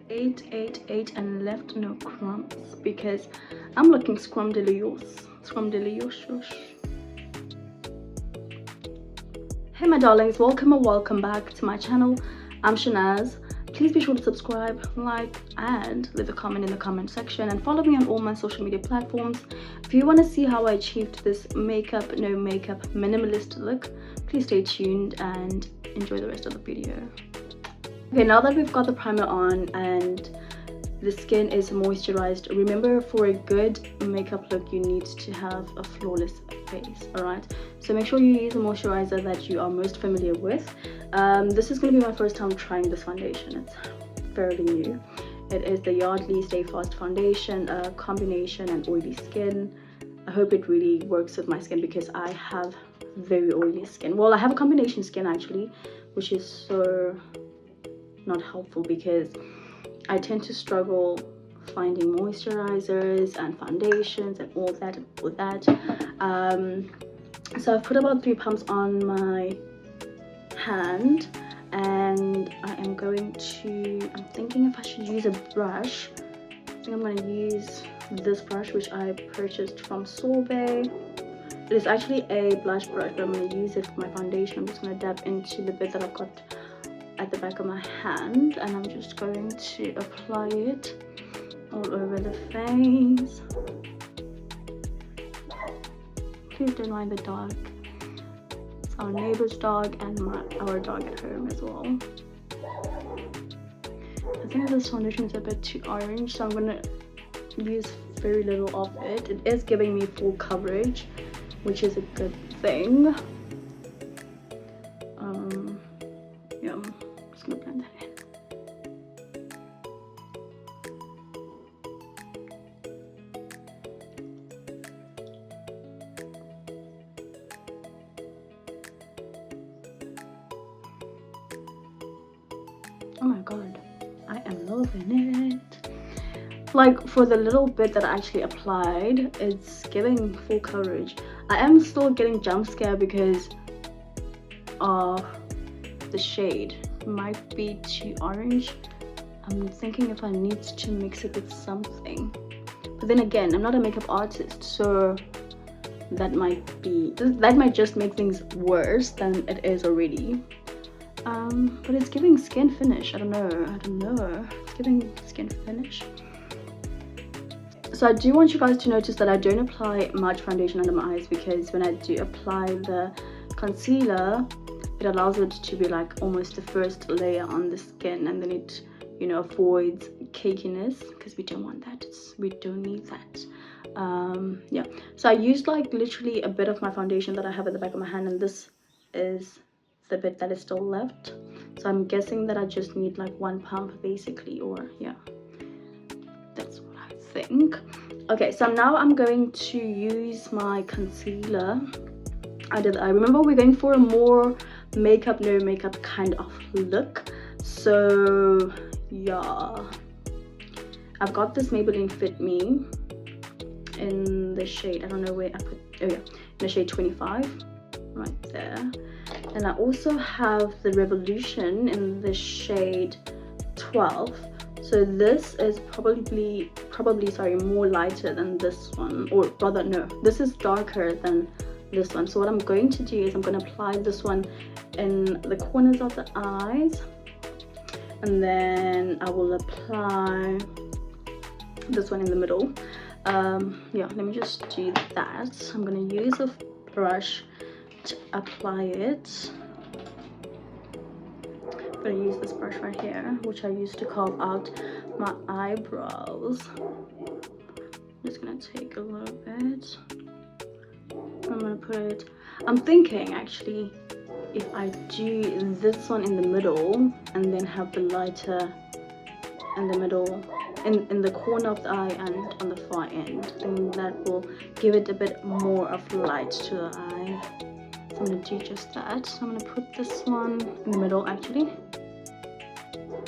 8 and left no crumbs because I'm looking scrumdiddlyos. Hey my darlings, welcome or welcome back to my channel. I'm Shanaz. Please be sure to subscribe, like, and leave a comment in the comment section, and follow me on all my social media platforms. If you want to see how I achieved this makeup no makeup minimalist look, please stay tuned and enjoy the rest of the video. Okay, now that we've got the primer on and the skin is moisturized, remember, for a good makeup look you need to have a flawless face. All right, so make sure you use a moisturizer that you are most familiar with. This is going to be my first time trying this foundation. It's fairly new. It is the Yardley Stay Fast foundation, a combination and oily skin. I hope it really works with my skin because I have very oily skin. Well, I have a combination skin actually, which is so not helpful because I tend to struggle finding moisturizers and foundations and all that. So I've put about 3 pumps on my hand, and I am going to, I'm thinking if I should use a brush. I think I'm going to use this brush, which I purchased from Sorbet. It is actually a blush brush, but I'm going to use it for my foundation. I'm just going to dab into the bit that I've got at the back of my hand, and I'm just going to apply it all over the face. Please don't mind the dog. It's our neighbor's dog and our dog at home as well. I think this foundation is a bit too orange, so I'm gonna use very little of it. It is giving me full coverage, which is a good thing. Yeah, I'm just gonna blend that in. Oh my god, I am loving it. Like, for the little bit that I actually applied, it's giving full coverage. I am still getting jump scared because of the shade. Might be too orange. I'm thinking if I need to mix it with something, but then again, I'm not a makeup artist, so that might just make things worse than it is already. But it's giving skin finish. I don't know, it's giving skin finish. So I do want you guys to notice that I don't apply much foundation under my eyes, because when I do apply the concealer, it allows it to be like almost the first layer on the skin, and then it, you know, avoids cakiness, because we don't want that. We don't need that. Yeah, so I used like literally a bit of my foundation that I have at the back of my hand, and this is the bit that is still left. So I'm guessing that I just need like 1 pump basically, or yeah, that's what I think. Okay, so now I'm going to use my concealer. I remember we're going for a more makeup no makeup kind of look, so yeah, I've got this Maybelline Fit Me in the shade, I don't know where I put, oh yeah, in the shade 25 right there. And I also have the Revolution in the shade 12. So this is probably more lighter than this one, or rather no, this is darker than this one. So what I'm going to do is I'm going to apply this one in the corners of the eyes, and then I will apply this one in the middle. Yeah, let me just do that. I'm going to use a brush to apply it. I'm going to use this brush right here, which I used to carve out my eyebrows. I'm just going to take a little bit. I'm going to put it, I'm thinking actually, if I do this one in the middle and then have the lighter in the middle, in the corner of the eye and on the far end, then that will give it a bit more of light to the eye. So I'm going to do just that. So I'm going to put this one in the middle actually.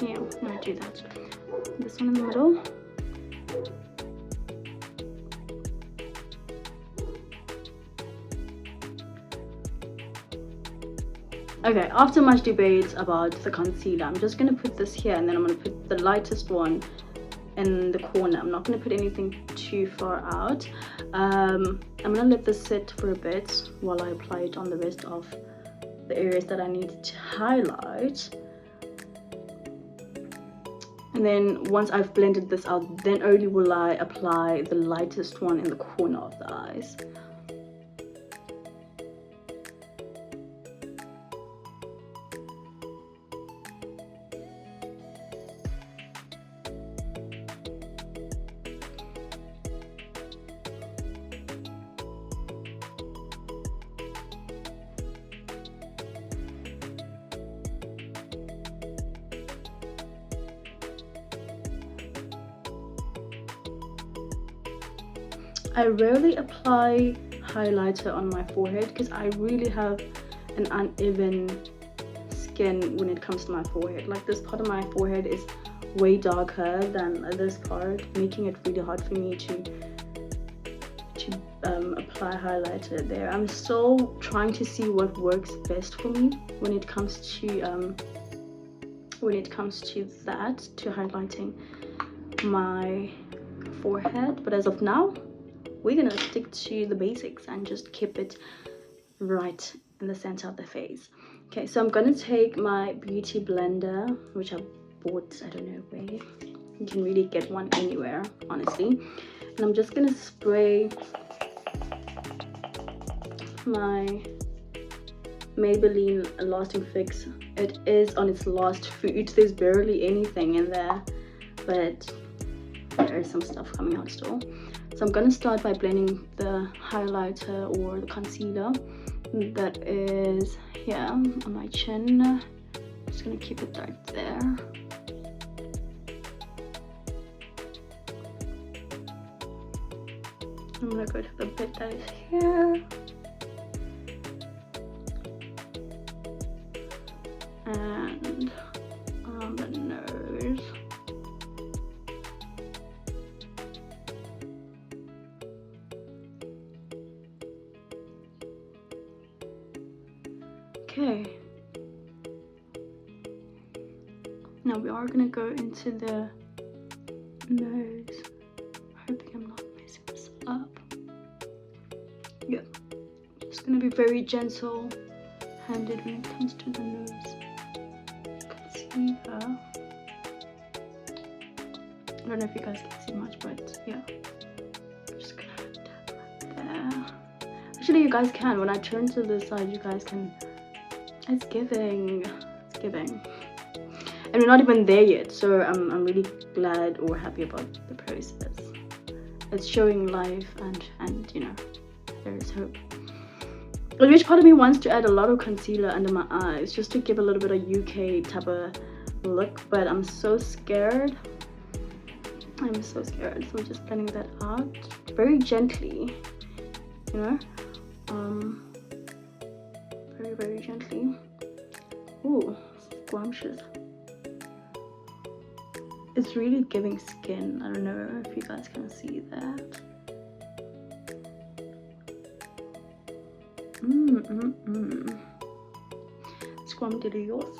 Yeah, I'm going to do that. This one in the middle. Okay, after much debate about the concealer, I'm just going to put this here, and then I'm going to put the lightest one in the corner. I'm not going to put anything too far out. I'm going to let this sit for a bit while I apply it on the rest of the areas that I need to highlight. And then once I've blended this out, then only will I apply the lightest one in the corner of the eyes. I rarely apply highlighter on my forehead because I really have an uneven skin when it comes to my forehead. Like, this part of my forehead is way darker than this part, making it really hard for me to apply highlighter there. I'm still trying to see what works best for me when it comes to highlighting my forehead, but as of now, we're gonna stick to the basics and just keep it right in the center of the face. Okay, so I'm gonna take my beauty blender, which I bought, I don't know where, you can really get one anywhere, honestly, and I'm just gonna spray my Maybelline Lasting Fix. It is on its last foot. There's barely anything in there, but there is some stuff coming out still. So I'm going to start by blending the highlighter or the concealer that is here on my chin. I'm just going to keep it right there. I'm going to go to the bit that is here. And on the nose. Okay, now we are gonna go into the nose. Hoping I'm not messing this up. Yeah, just gonna be very gentle handed when it comes to the nose. Concealer. I don't know if you guys can see much, but yeah, I'm just gonna tap right there. Actually, you guys can. When I turn to the side, you guys can. It's giving, and we're not even there yet, so I'm really glad or happy about the process. It's showing life, and you know, there is hope. Which part of me wants to add a lot of concealer under my eyes just to give a little bit of UK type of look, but I'm so scared. So I'm just blending that out very gently, you know. Very gently. Ooh, scrumptious. It's really giving skin. I don't know if you guys can see that. Scrumptious.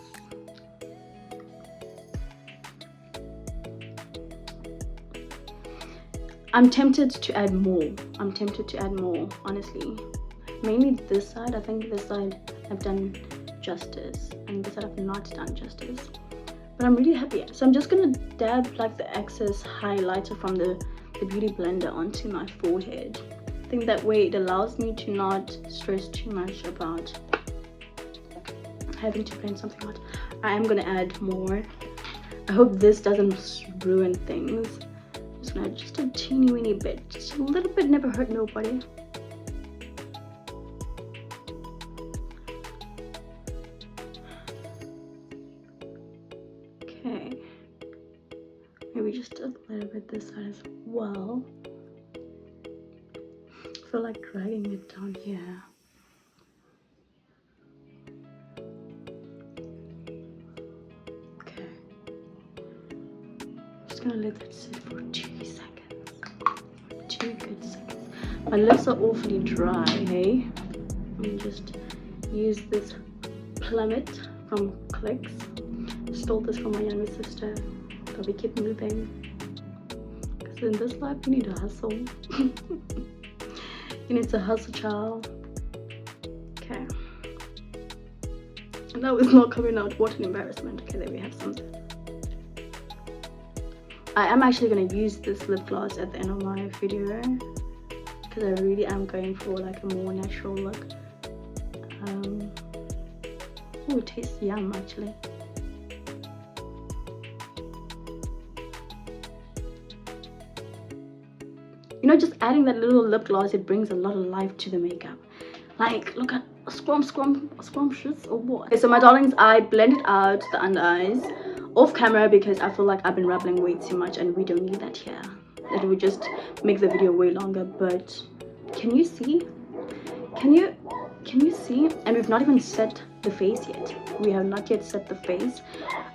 I'm tempted to add more. Honestly, mainly this side. I think this side I've done justice, and this side I've not done justice, but I'm really happy. So I'm just gonna dab like the excess highlighter from the beauty blender onto my forehead. I think that way it allows me to not stress too much about having to blend something out. I am gonna add more. I hope this doesn't ruin things. I'm just gonna add just a teeny weeny bit, just a little bit, never hurt nobody. Okay, maybe just a little bit this side as well. I feel like dragging it down here. Okay, just gonna let that sit for 2 seconds. 2 good seconds. My lips are awfully dry, hey? Let me just use this Plummet from Clicks. Stole this from my younger sister, but we keep moving. Because in this life, you need to hustle. You need to hustle, child. Okay. And that was not coming out. What an embarrassment. Okay, there we have something. I am actually going to use this lip gloss at the end of my video, because I really am going for like a more natural look. Oh, it tastes yum actually. You know, just adding that little lip gloss, it brings a lot of life to the makeup. Like, look at scrumptious or what? Okay, so my darlings, I blended out the under eyes off camera because I feel like I've been rambling way too much and we don't need that here. It would just make the video way longer. But can you see? Can you see? And we've not even set the face yet. We have not yet set the face.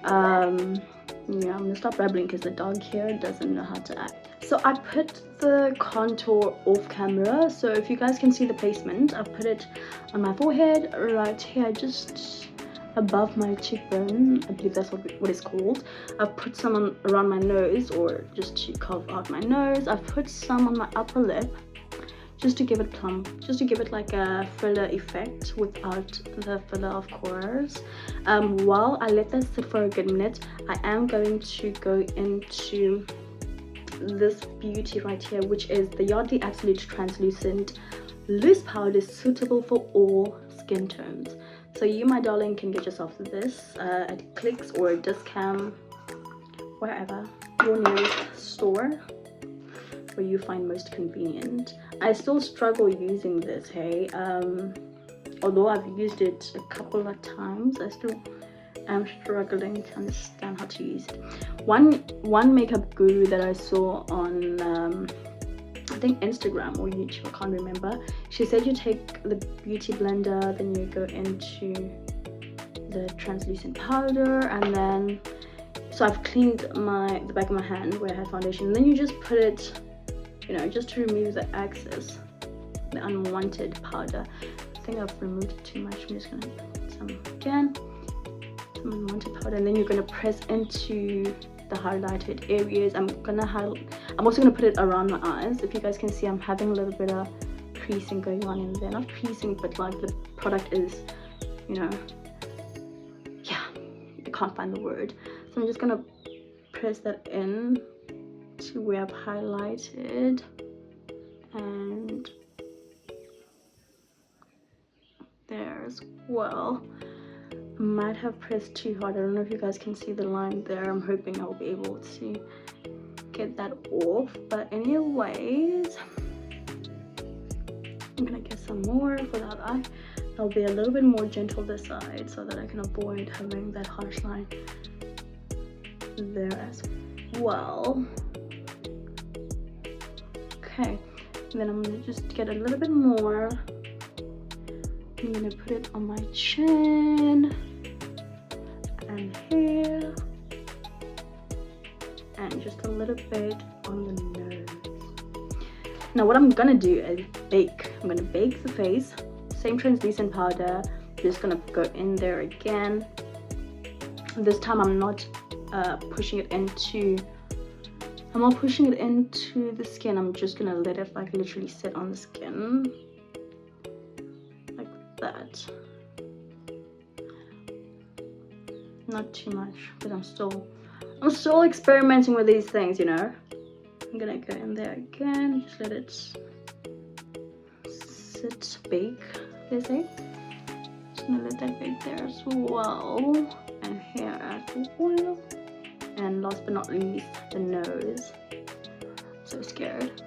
Yeah, I'm gonna stop rambling because the dog here doesn't know how to act. So I put the contour off camera, so if you guys can see the placement, I've put it on my forehead right here, just above my cheekbone. I believe that's what it's called. I've put some around my nose, or just to carve out my nose. I've put some on my upper lip, just to give it plump, just to give it like a filler effect without the filler, of course. While I let that sit for a good minute, I am going to go into this beauty right here, which is the Yardley Absolute Translucent Loose Powder, suitable for all skin tones. So you, my darling, can get yourself this at Clicks or Discam, wherever, your nearest store where you find most convenient. I still struggle using this, hey. Although I've used it a couple of times, I still am struggling to understand how to use it. One makeup guru that I saw on I think Instagram or YouTube, I can't remember, she said you take the beauty blender, then you go into the translucent powder, and then, so I've cleaned the back of my hand where I had foundation, and then you just put it, you know, just to remove the excess, the unwanted powder. I think I've removed too much. I'm just gonna put some again, some unwanted powder, and then you're gonna press into the highlighted areas. I'm also gonna put it around my eyes. If you guys can see, I'm having a little bit of creasing going on in there. Not creasing, but like the product is, you know, yeah, I can't find the word. So I'm just gonna press that in to where I've highlighted, and there as well. I might have pressed too hard. I don't know if you guys can see the line there. I'm hoping I'll be able to get that off. But anyways, I'm gonna get some more for that eye. I'll be a little bit more gentle this side so that I can avoid having that harsh line there as well. Okay, and then I'm gonna just get a little bit more. I'm gonna put it on my chin and here, and just a little bit on the nose. Now what I'm gonna do is bake. I'm gonna bake the face. Same translucent powder. Just gonna go in there again. This time I'm not pushing it into. I'm not pushing it into the skin. I'm just gonna let it like literally sit on the skin like that. Not too much, because I'm still experimenting with these things, you know. I'm gonna go in there again, just let it sit, bake, they say. Just gonna let that bake there as well, and here as well. And last but not least, the nose. I'm so scared.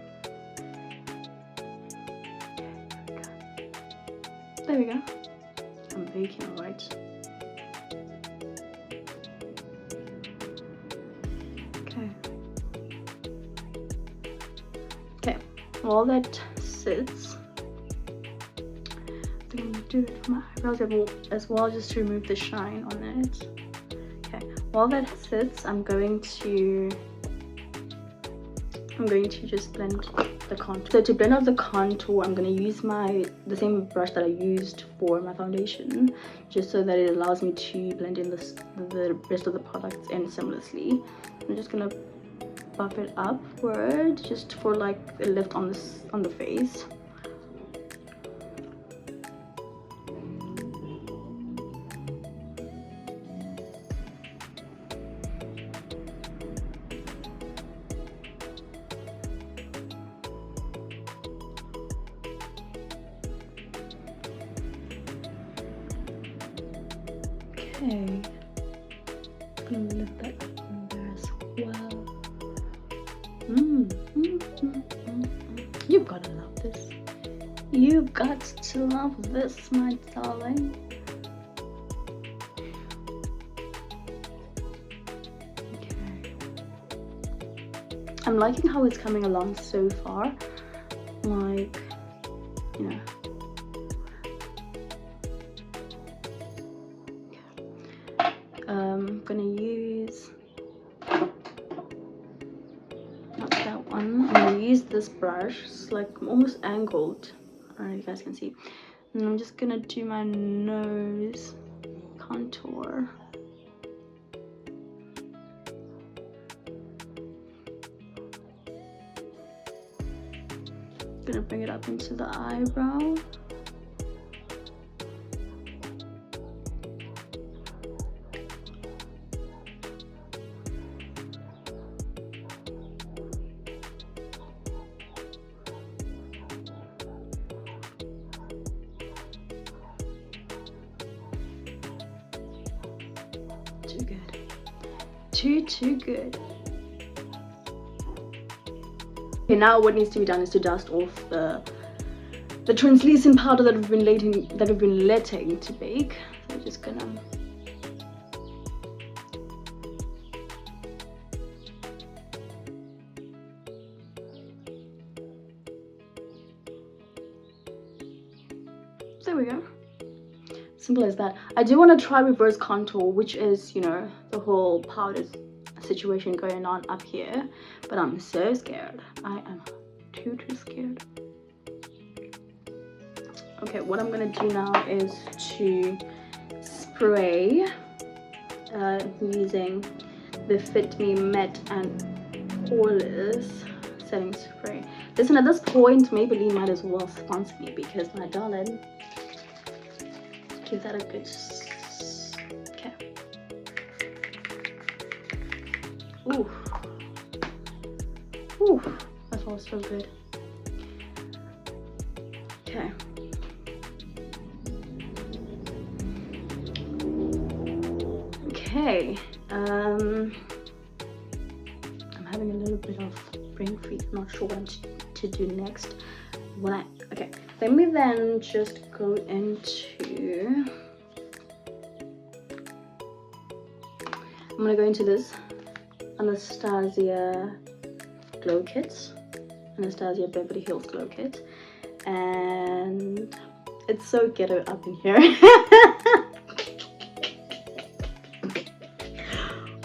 There we go. I'm baking, right? Okay, while that sits, I'm gonna do it for my eyebrows as well, just to remove the shine on it. Okay, while that sits, I'm going to just blend the contour. So to blend out the contour, I'm going to use the same brush that I used for my foundation, just so that it allows me to blend in the rest of the products in seamlessly. I'm just going to buff it upward just for like a lift on the face. Okay, I'm gonna lift that up in there as well. You've got to love this. You've got to love this, my darling. Okay. I'm liking how it's coming along so far. Like, you know. I'm gonna use not that one. I'm gonna use this brush. It's like almost angled. I don't know if you guys can see. And I'm just gonna do my nose contour. Gonna bring it up into the eyebrow. Too good. Too good. Okay, now what needs to be done is to dust off the translucent powder that we've been letting to bake. So I'm just gonna there we go. Simple as that. I do want to try reverse contour, which is, you know, the whole powder situation going on up here, but I'm so scared. I am too scared. Okay, what I'm gonna do now is to spray using the Fit Me Matte and Poreless setting spray. Listen, at this point Maybelline might as well sponsor me, because my darling, give that a good okay. Ooh, ooh, that smells so good. Okay. Okay. I'm having a little bit of brain freeze. I'm not sure what to do next. Okay, let me then just go into. I'm gonna go into this Anastasia Glow Kit, Anastasia Beverly Hills Glow Kit, and it's so ghetto up in here.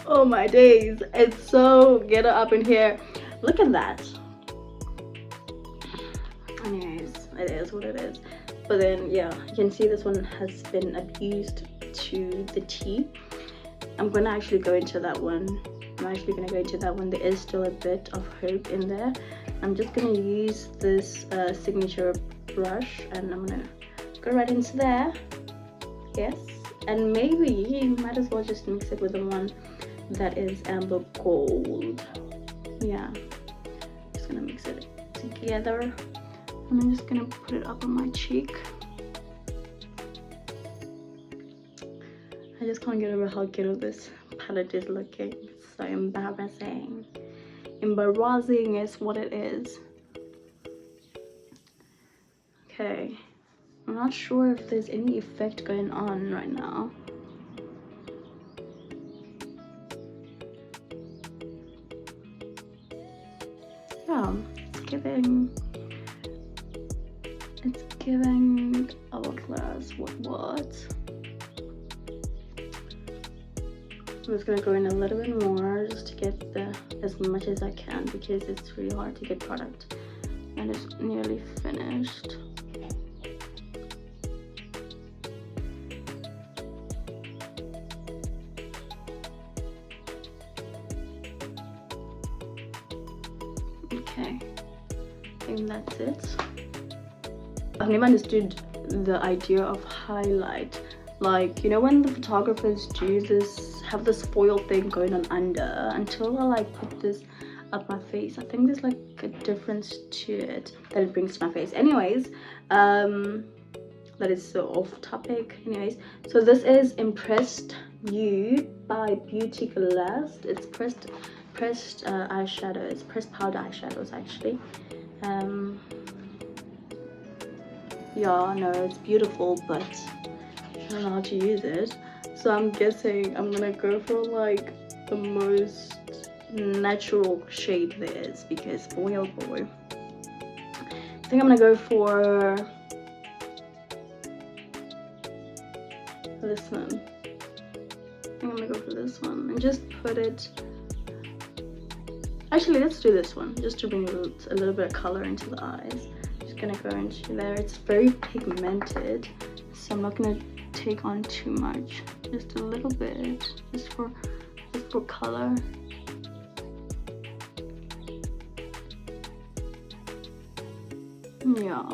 Oh my days, it's so ghetto up in here. Look at that. Anyways, it is what it is. But then yeah, you can see this one has been abused to the T. I'm gonna actually go into that one. There is still a bit of hope in there. I'm just gonna use this signature brush, and I'm gonna go right into there. Yes, and maybe you might as well just mix it with the one that is amber gold. Yeah, just gonna mix it together, and I'm just gonna put it up on my cheek. I just can't get over how ghetto this palette is looking. It's so embarrassing. Embarrassing is what it is. Okay, I'm not sure if there's any effect going on right now. Yeah, it's giving Hourglass. What? I'm just gonna go in a little bit more just to get as much as I can, because it's really hard to get product and it's nearly finished. Okay, I think that's it. I've never understood the idea of highlight. Like, you know, when the photographers do this, have this foil thing going on under, until I like put this up my face, I think there's like a difference to it that it brings to my face. Anyways, that is so off topic. Anyways, so this is Impressed You by Beauty Blast. It's pressed eyeshadows, pressed powder eyeshadows actually. Yeah, no, it's beautiful, but I don't know how to use it. So I'm guessing I'm gonna go for like the most natural shade there is, because boy oh boy, I think I'm gonna go for this one. I think I'm gonna go for this one and just put it. Actually, let's do this one just to bring a little bit of color into the eyes. Just gonna go into there. It's very pigmented, so I'm not gonna take on too much. Just a little bit, just for color. Yeah,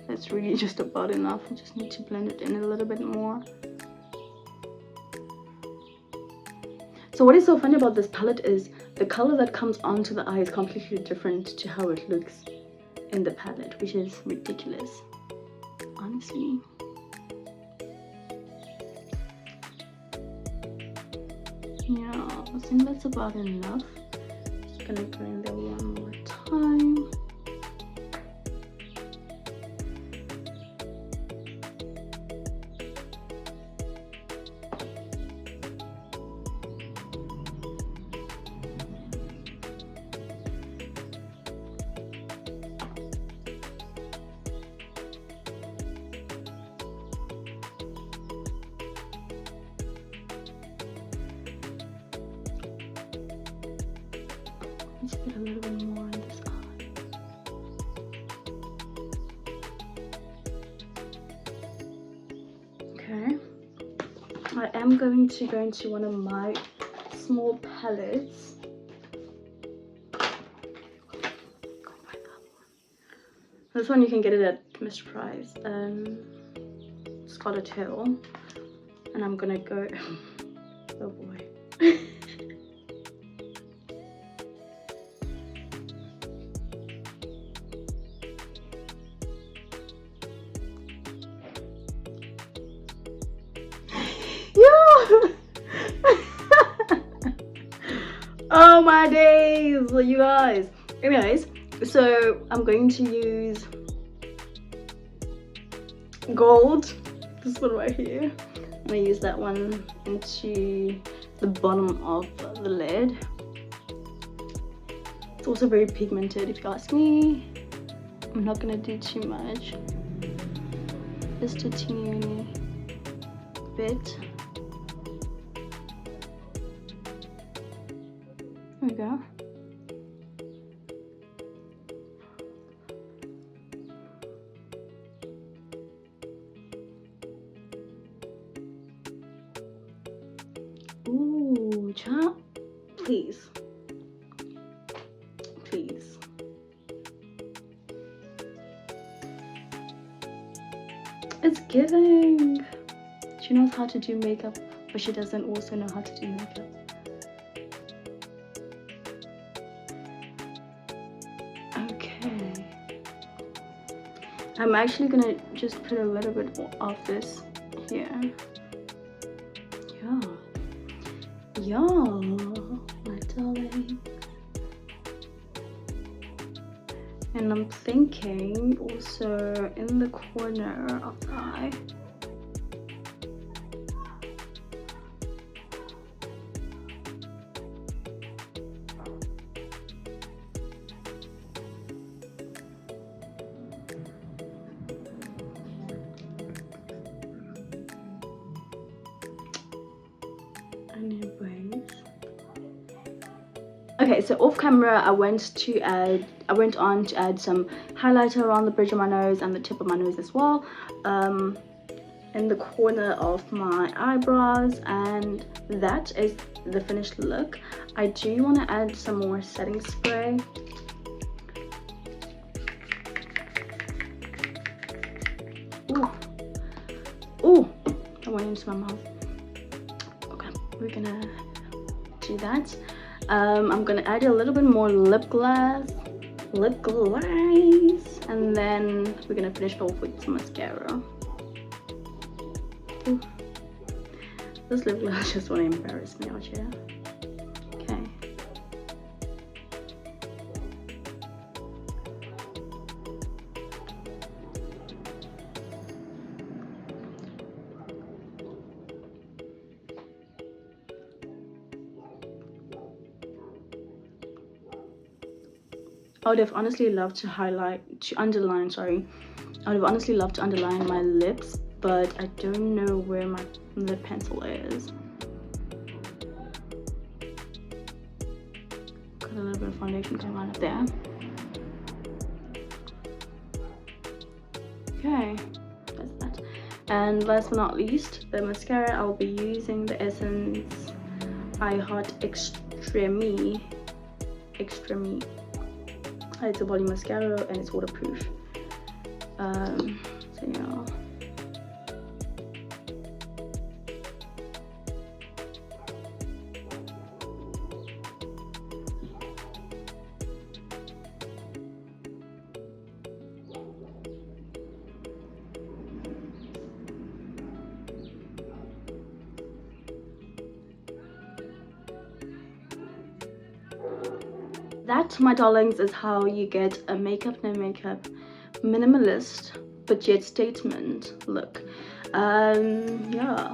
that's really just about enough. I just need to blend it in a little bit more. So what is so funny about this palette is the color that comes onto the eye is completely different to how it looks in the palette, which is ridiculous, honestly. Yeah, I think that's about enough. Just gonna go in there one more time. Let's put a little bit more in this eye. Okay, I am going to go into one of my small palettes. This one you can get it at Mr. Price. Scarlet Hill, and I'm gonna go. Oh boy. Oh my days, you guys. Anyways, so I'm going to use gold, this one right here. I'm gonna use that one into the bottom of the lid. It's also very pigmented, if you ask me. I'm not gonna do too much, just a teeny bit. There we go. Ooh, chat, please. Please. It's giving. She knows how to do makeup, but she doesn't also know how to do makeup. Okay. I'm actually gonna just put a little bit more of this here. Yeah. Yeah, my darling. And I'm thinking also in the corner of the eye. Anyways. Okay, so off camera I went on to add some highlighter around the bridge of my nose and the tip of my nose as well, in the corner of my eyebrows, and that is the finished look. I do want to add some more setting spray. Ooh, that went into my mouth. Okay, we're gonna do that. I'm gonna add a little bit more lip gloss, and then we're gonna finish off with some mascara. Ooh. This lip gloss just want to embarrass me out here. Okay. I would have honestly loved to underline my lips, but I don't know where my lip pencil is. Got a little bit of foundation coming out of there. Okay, that's that. And last but not least, the mascara. I'll be using the Essence I Heart Extreme. It's a volume mascara and it's waterproof. So yeah. That, my darlings, is how you get a makeup no makeup, minimalist but yet statement look. Yeah.